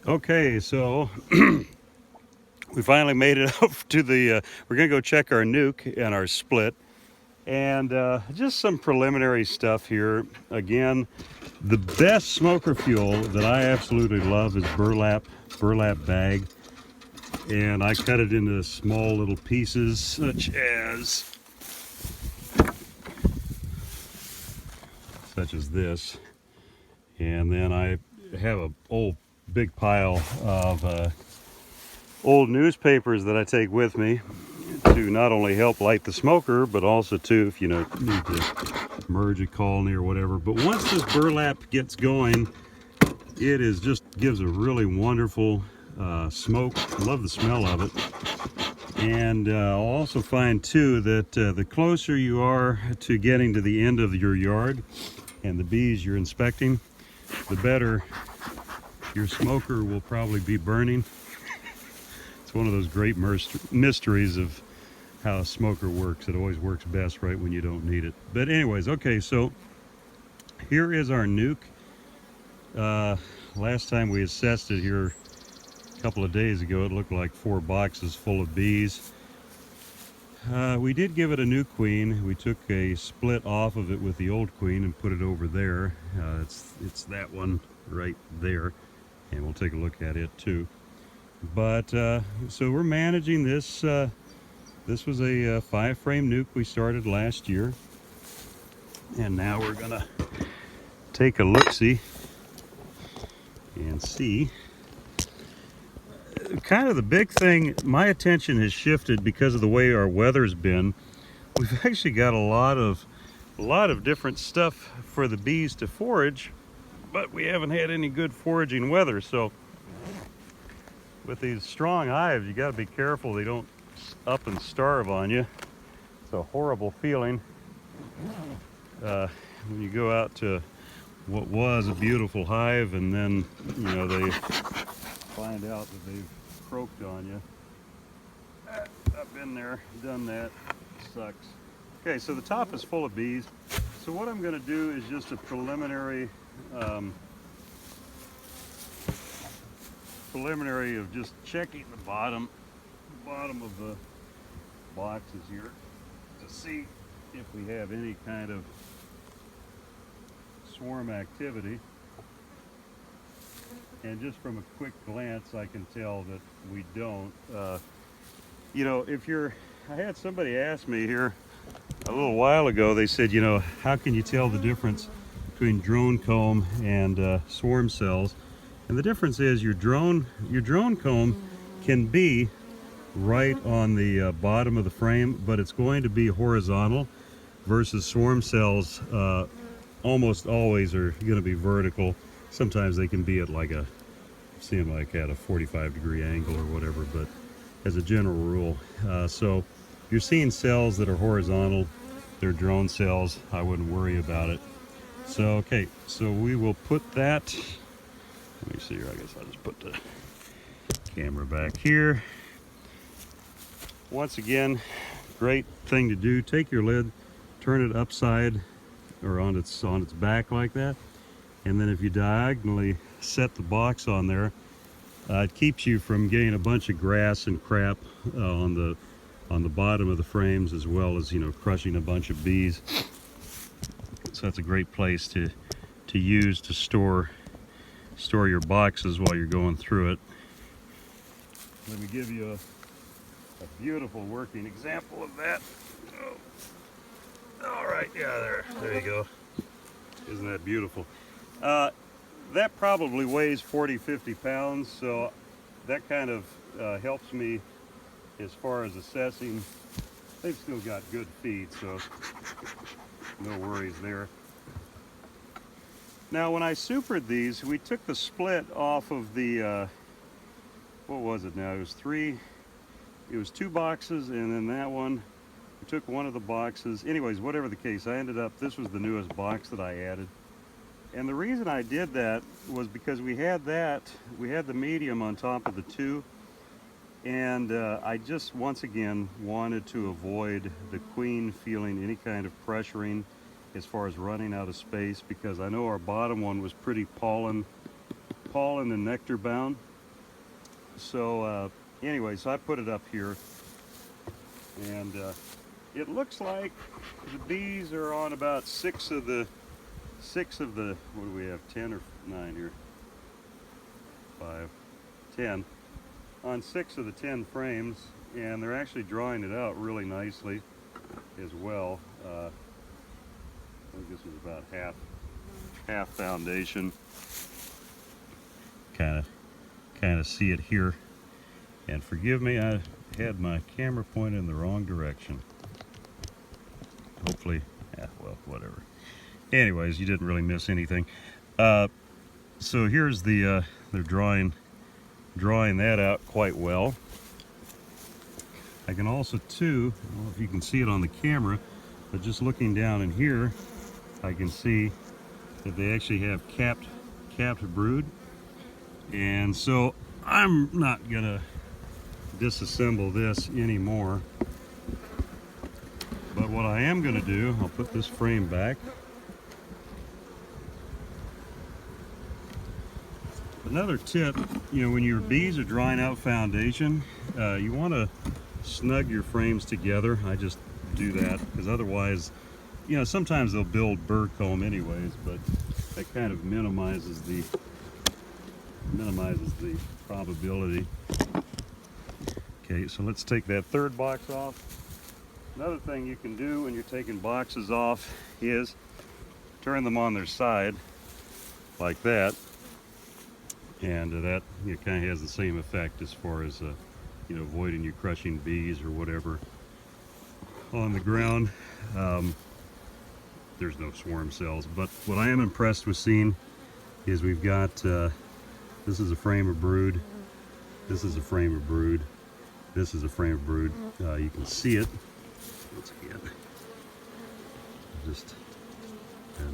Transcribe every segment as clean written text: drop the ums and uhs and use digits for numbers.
Okay, so we finally made it up to the. We're gonna go check our nuke and our split, and just some preliminary stuff here. Again, the best smoker fuel that I absolutely love is burlap bag, and I cut it into small little pieces, such as this, and then I have a old big pile of old newspapers that I take with me to not only help light the smoker, but also to, if you know, need to merge a colony or whatever. But once this burlap gets going, it is just gives a really wonderful smoke. I love the smell of it. And I'll also find too that the closer you are to getting to the end of your yard and the bees you're inspecting, the better your smoker will probably be burning. It's one of those great mysteries of how a smoker works. It always works best right when you don't need it. But anyways, okay, so here is our nuke. Last time we assessed it here a couple of days ago, it looked like 4 boxes full of bees. We did give it a new queen. We took a split off of it with the old queen and put it over there. It's that one right there, and we'll take a look at it too. But so we're managing this. This was a 5-frame nuke we started last year, and now we're gonna take a look-see and see. Kind of the big thing, my attention has shifted because of the way our weather's been. We've actually got a lot of different stuff for the bees to forage, but we haven't had any good foraging weather. So with these strong hives, you got to be careful they don't up and starve on you. It's a horrible feeling when you go out to what was a beautiful hive and then, you know, they find out that they've croaked on you. I've been there, done that. It sucks. Okay, so the top is full of bees. So what I'm going to do is just a preliminary of just checking the bottom of the boxes here to see if we have any kind of swarm activity. And just from a quick glance, I can tell that we don't. You know, I had somebody ask me here a little while ago. They said, you know, how can you tell the difference between drone comb and swarm cells? And the difference is your drone comb can be right on the bottom of the frame, but it's going to be horizontal, versus swarm cells almost always are going to be vertical. Sometimes they can be at like I've seen them like at a 45-degree angle or whatever, but as a general rule. So you're seeing cells that are horizontal. They're drone cells. I wouldn't worry about it. So, okay, so we will put that, let me see here, I guess I'll just put the camera back here. Once again, great thing to do, take your lid, turn it upside or on its back like that, and then if you diagonally set the box on there, it keeps you from getting a bunch of grass and crap on the bottom of the frames, as well as, you know, crushing a bunch of bees. So that's a great place to use to store your boxes while you're going through it. Let me give you a beautiful working example of that. Oh. All right, yeah, there you go. Isn't that beautiful? That probably weighs 40-50 pounds, so that kind of helps me as far as assessing. They've still got good feed, so no worries there. Now, when I supered these, we took the split off of the, what was it now? It was 2 boxes, and then that one, we took one of the boxes. Anyways, whatever the case, this was the newest box that I added. And the reason I did that was because we had the medium on top of the 2, and I just once again wanted to avoid the queen feeling any kind of pressuring as far as running out of space, because I know our bottom one was pretty pollen and nectar bound. So anyway, so I put it up here, and it looks like the bees are on about six of the, what do we have, 10 or 9 here? 5, 10. On 6 of the 10 frames, and they're actually drawing it out really nicely as well. I think this was about half foundation. Kind of see it here. And forgive me, I had my camera pointed in the wrong direction. Hopefully, yeah, well, whatever. Anyways, you didn't really miss anything. So here's the, they're drawing that out quite well. I can also too, I don't know if you can see it on the camera, but just looking down in here, I can see that they actually have capped brood. And so I'm not gonna disassemble this anymore. But what I am gonna do, I'll put this frame back. Another tip, you know, when your bees are drying out foundation, you want to snug your frames together. I just do that because otherwise, you know, sometimes they'll build burr comb anyways, but that kind of minimizes the probability. Okay, so let's take that third box off. Another thing you can do when you're taking boxes off is turn them on their side like that. And that, you know, kind of has the same effect as far as you know, avoiding you crushing bees or whatever on the ground. There's no swarm cells, but what I am impressed with seeing is we've got this is a frame of brood, this is a frame of brood, this is a frame of brood. You can see it once again. Just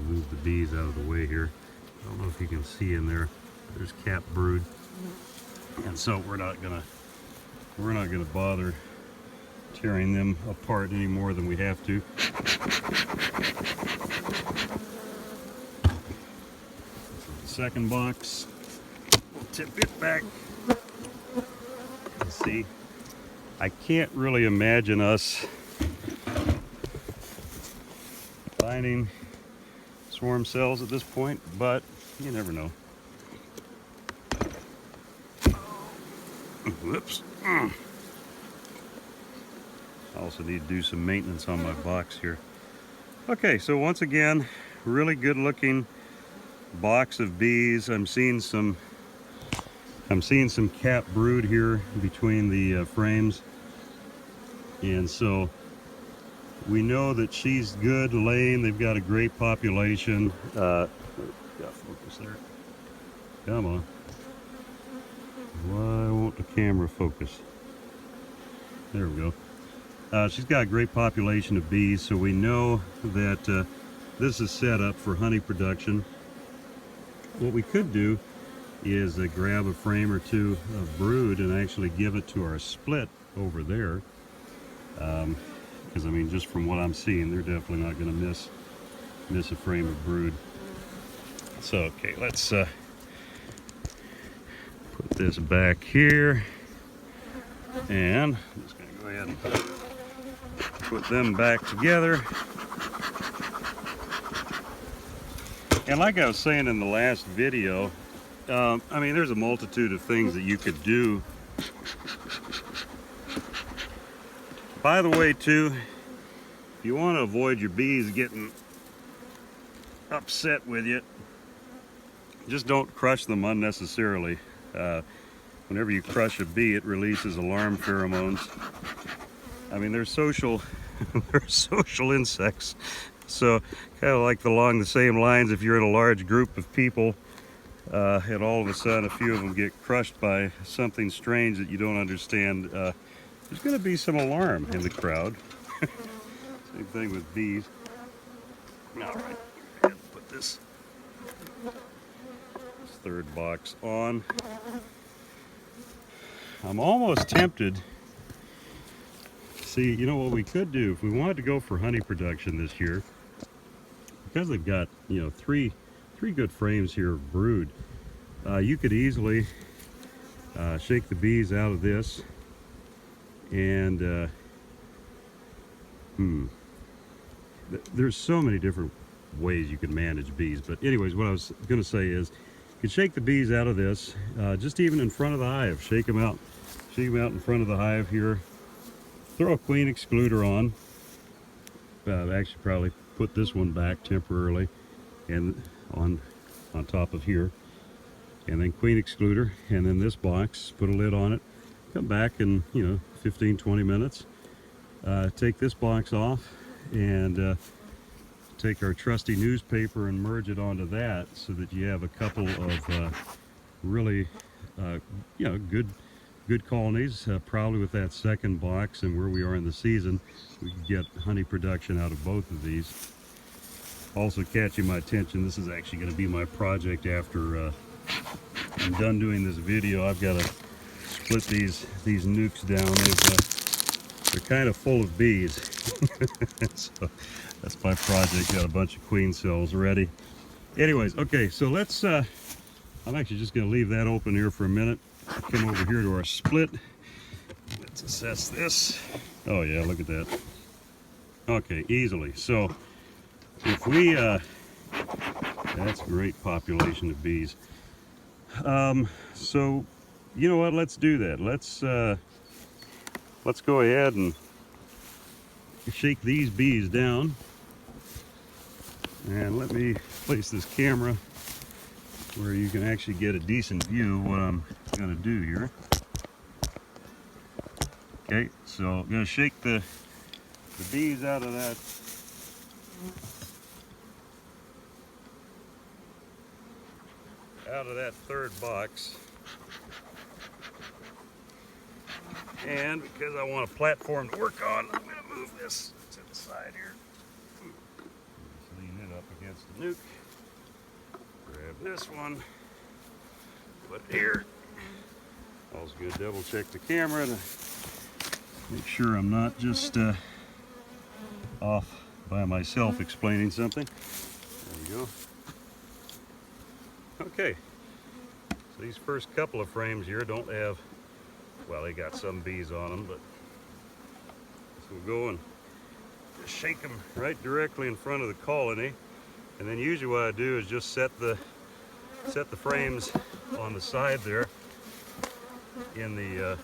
move the bees out of the way here. I don't know if you can see in there. There's capped brood, and so we're not gonna bother tearing them apart any more than we have to. So the second box, we'll tip it back. Let's see. I can't really imagine us finding swarm cells at this point, but you never know. Whoops. I also need to do some maintenance on my box here. Okay, so once again, really good looking box of bees. I'm seeing some capped brood here between the frames. And so we know that she's good laying. They've got a great population. Got focus there. Come on. Why won't the camera focus? There we go. She's got a great population of bees, so we know that this is set up for honey production. What we could do is grab a frame or two of brood and actually give it to our split over there. Because I mean, just from what I'm seeing, they're definitely not going to miss a frame of brood. So okay, let's put this back here, and I'm just going to go ahead and put them back together. And like I was saying in the last video, I mean, there's a multitude of things that you could do. By the way, too, if you want to avoid your bees getting upset with you, just don't crush them unnecessarily. Whenever you crush a bee, it releases alarm pheromones. I mean, they're social, they're social insects. So kind of like along the same lines, if you're in a large group of people and all of a sudden a few of them get crushed by something strange that you don't understand, there's going to be some alarm in the crowd. Same thing with bees. All right, put this third box on. I'm almost tempted. See, you know what we could do if we wanted to go for honey production this year, because they've got, you know, three good frames here of brood. You could easily Shake the bees out of this, and there's so many different ways you can manage bees. But anyways, what I was going to say is, you can shake the bees out of this, just even in front of the hive. Shake them out in front of the hive here. Throw a queen excluder on. Actually, probably put this one back temporarily, and on top of here, and then queen excluder, and then this box. Put a lid on it. Come back in 15-20 minutes. Take this box off, and take our trusty newspaper and merge it onto that, so that you have a couple of really good colonies. Probably with that second box and where we are in the season, we can get honey production out of both of these. Also catching my attention, this is actually going to be my project after I'm done doing this video. I've got to split these nukes down. They're kind of full of bees. So that's my project. Got a bunch of queen cells ready. Anyways, okay, so let's I'm actually just going to leave that open here for a minute. Come over here to our split. Let's assess this. Oh yeah, look at that. Okay, easily. So if we that's a great population of bees. So you know what, let's do that. Let's go ahead and shake these bees down, and let me place this camera where you can actually get a decent view of what I'm going to do here. Okay, so I'm going to shake the bees out of that third box, and because I want a platform to work on, I'm going to move this to the side here. Just lean it up against the nuke. Grab this one, put it here. Also going to double check the camera to make sure I'm not just off by myself explaining something. There you go. Okay, so these first couple of frames here don't have, well, they got some bees on them, but so we'll go and just shake them right directly in front of the colony. And then usually what I do is just set the frames on the side there in the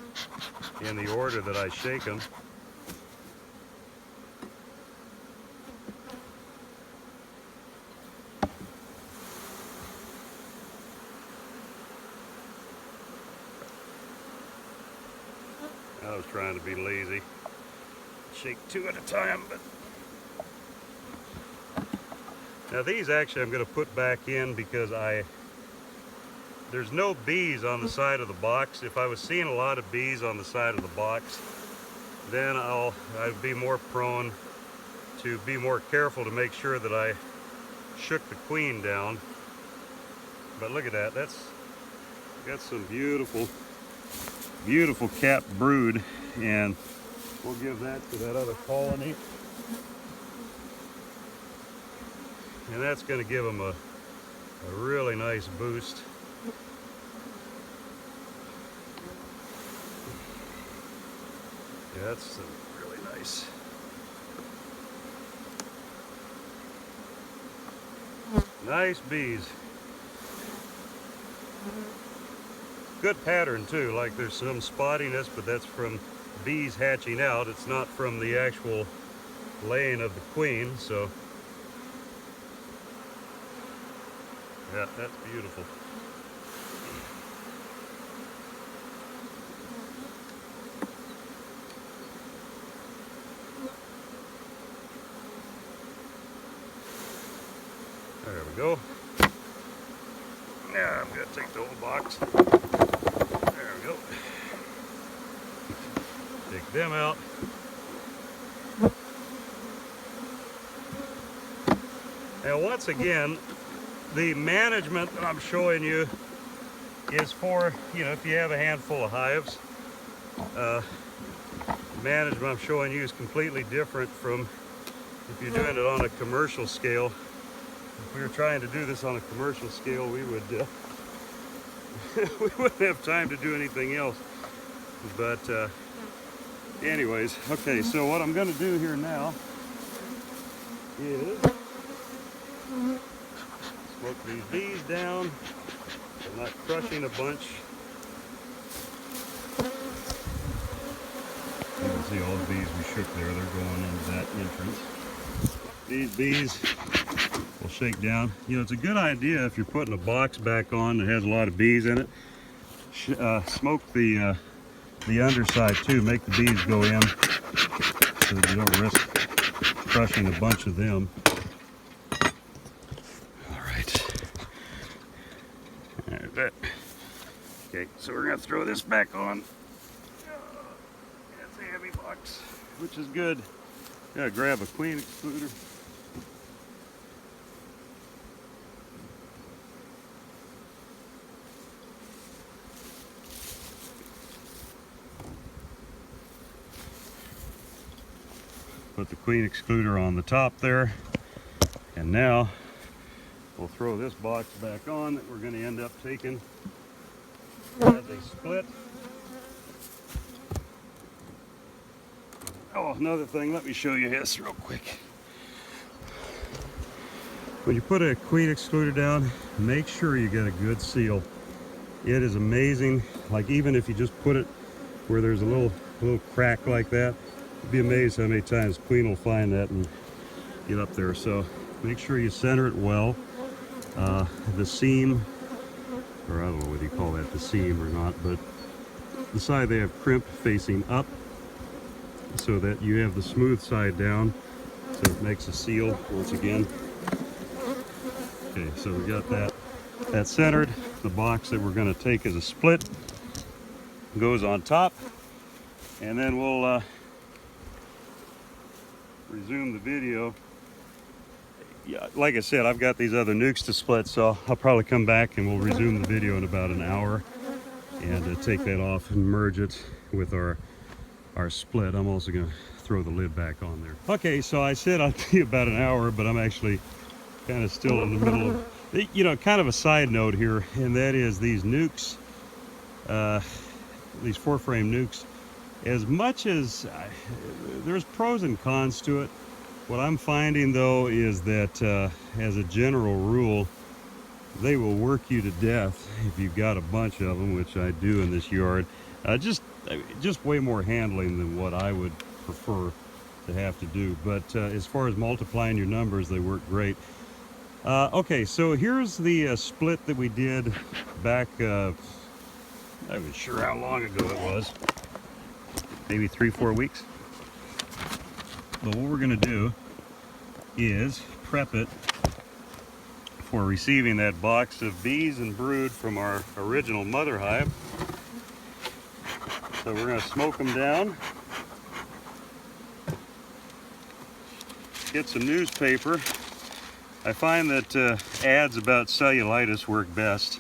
order that I shake them. I was trying to be lazy. Shake two at a time, but now these actually I'm going to put back in because there's no bees on the side of the box. If I was seeing a lot of bees on the side of the box, then I'd be more prone to be more careful to make sure that I shook the queen down. But look at that, that's got some beautiful capped brood, and we'll give that to that other colony. And that's going to give them a really nice boost. Yeah, that's really nice. Nice bees. Good pattern too, like there's some spottiness, but that's from bees hatching out. It's not from the actual laying of the queen, so yeah, that's beautiful. There we go. Now I'm going to take the whole box. There we go. Take them out. Now once again, the management that I'm showing you is for, if you have a handful of hives. The management I'm showing you is completely different from if you're doing it on a commercial scale. If we were trying to do this on a commercial scale, we would we wouldn't have time to do anything else. But anyways, okay, so what I'm going to do here now is smoke these bees down. I'm not crushing a bunch. You can see all the bees we shook there. They're going into that entrance. These bees will shake down. You know, it's a good idea if you're putting a box back on that has a lot of bees in it. Smoke the underside too. Make the bees go in so that you don't risk crushing a bunch of them. All right. There's that. Okay, so we're gonna throw this back on. That's a heavy box, which is good. Gotta grab a queen excluder. Put the queen excluder on the top there, and now we'll throw this box back on that we're going to end up taking as a split. Oh, another thing, let me show you this real quick. When you put a queen excluder down, make sure you get a good seal. It is amazing, like even if you just put it where there's a little crack like that, you'd be amazed how many times queen will find that and get up there. So make sure you center it well. The seam, or I don't know whether you call that the seam or not, but the side they have crimp facing up so that you have the smooth side down, so it makes a seal once again. Okay, so we got that centered. The box that we're going to take as a split goes on top, and then we'll resume the video. Yeah, like I said, I've got these other nukes to split, so I'll probably come back and we'll resume the video in about an hour and take that off and merge it with our split. I'm also going to throw the lid back on there. Okay, so I said I'd be about an hour, but I'm actually kind of still in the middle of, you know, kind of a side note here, and that is these nukes, these 4-frame nukes, as much as there's pros and cons to it, what I'm finding though is that as a general rule, they will work you to death if you've got a bunch of them, which I do in this yard. Just way more handling than what I would prefer to have to do. But as far as multiplying your numbers, they work great. Okay, so here's the split that we did back, I'm not sure how long ago it was, maybe 3-4 weeks. But what we're going to do is prep it for receiving that box of bees and brood from our original mother hive. So we're going to smoke them down, get some newspaper. I find that ads about cellulitis work best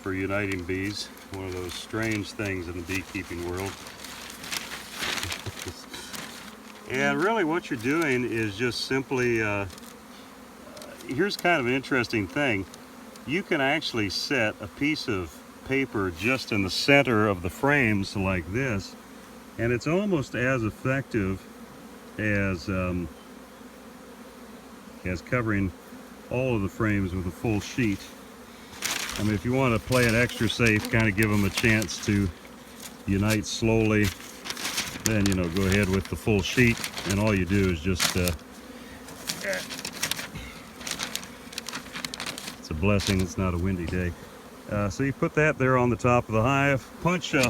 for uniting bees, one of those strange things in the beekeeping world. And really what you're doing is just simply, here's kind of an interesting thing. You can actually set a piece of paper just in the center of the frames like this, and it's almost as effective as covering all of the frames with a full sheet. I mean, if you want to play it extra safe, kind of give them a chance to unite slowly, then, you know, go ahead with the full sheet, and all you do is just it's a blessing it's not a windy day. So you put that there on the top of the hive, punch a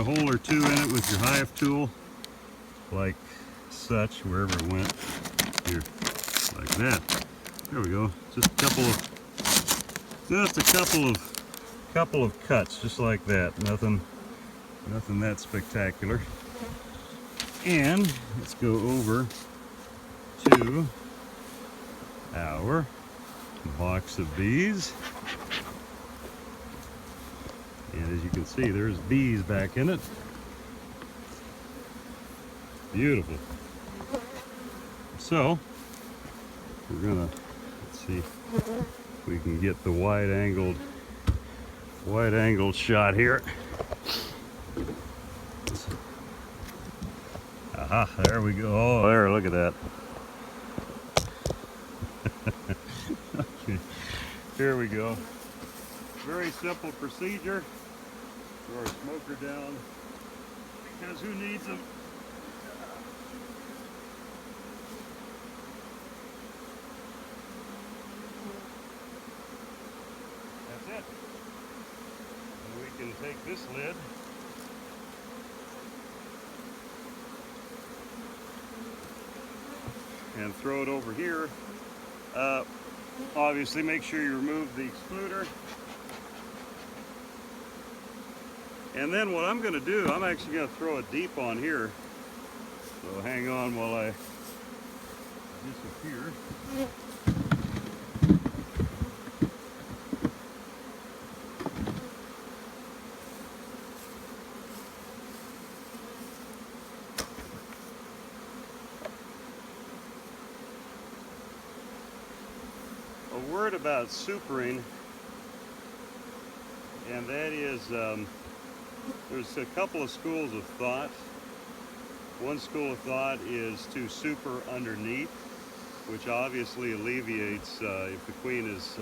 hole or two in it with your hive tool, like such, wherever it went, here, like that. There we go. Just a couple of cuts, just like that. Nothing that spectacular. And let's go over to our box of bees. And as you can see, there's bees back in it. Beautiful. So we're gonna, let's see if we can get the wide-angled wide angle shot here. Aha, there we go. Oh, there, look at that. Okay, here we go. Very simple procedure. Throw our smoker down, because who needs them? That's it. And we can take this lid and throw it over here. Obviously make sure you remove the excluder. And then what I'm going to do, I'm actually going to throw it deep on here. So hang on while I disappear. A word about supering, and that is there's a couple of schools of thought. One school of thought is to super underneath, which obviously alleviates if the queen is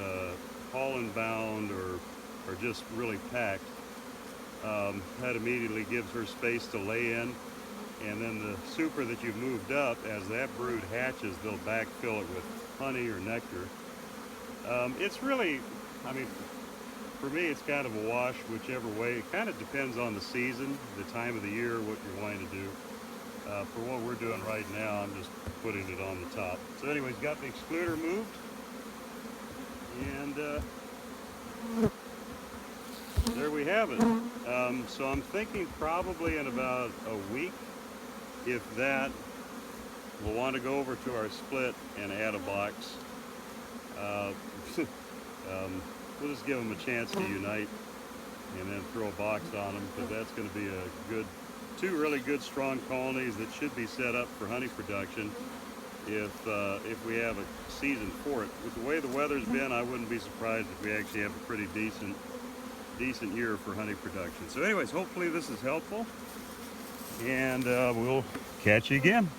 pollen bound or just really packed. That immediately gives her space to lay in, and then the super that you've moved up, as that brood hatches, they'll backfill it with honey or nectar. It's really, I mean, for me, it's kind of a wash whichever way. It kind of depends on the season, the time of the year, what you're wanting to do. For what we're doing right now, I'm just putting it on the top. So anyways, got the excluder moved, and there we have it. So I'm thinking probably in about a week, if that, we'll want to go over to our split and add a box. We'll just give them a chance to unite and then throw a box on them, because that's going to be a good, two really good strong colonies that should be set up for honey production if we have a season for it. With the way the weather's been, I wouldn't be surprised if we actually have a pretty decent year for honey production. So anyways, hopefully this is helpful, and we'll catch you again.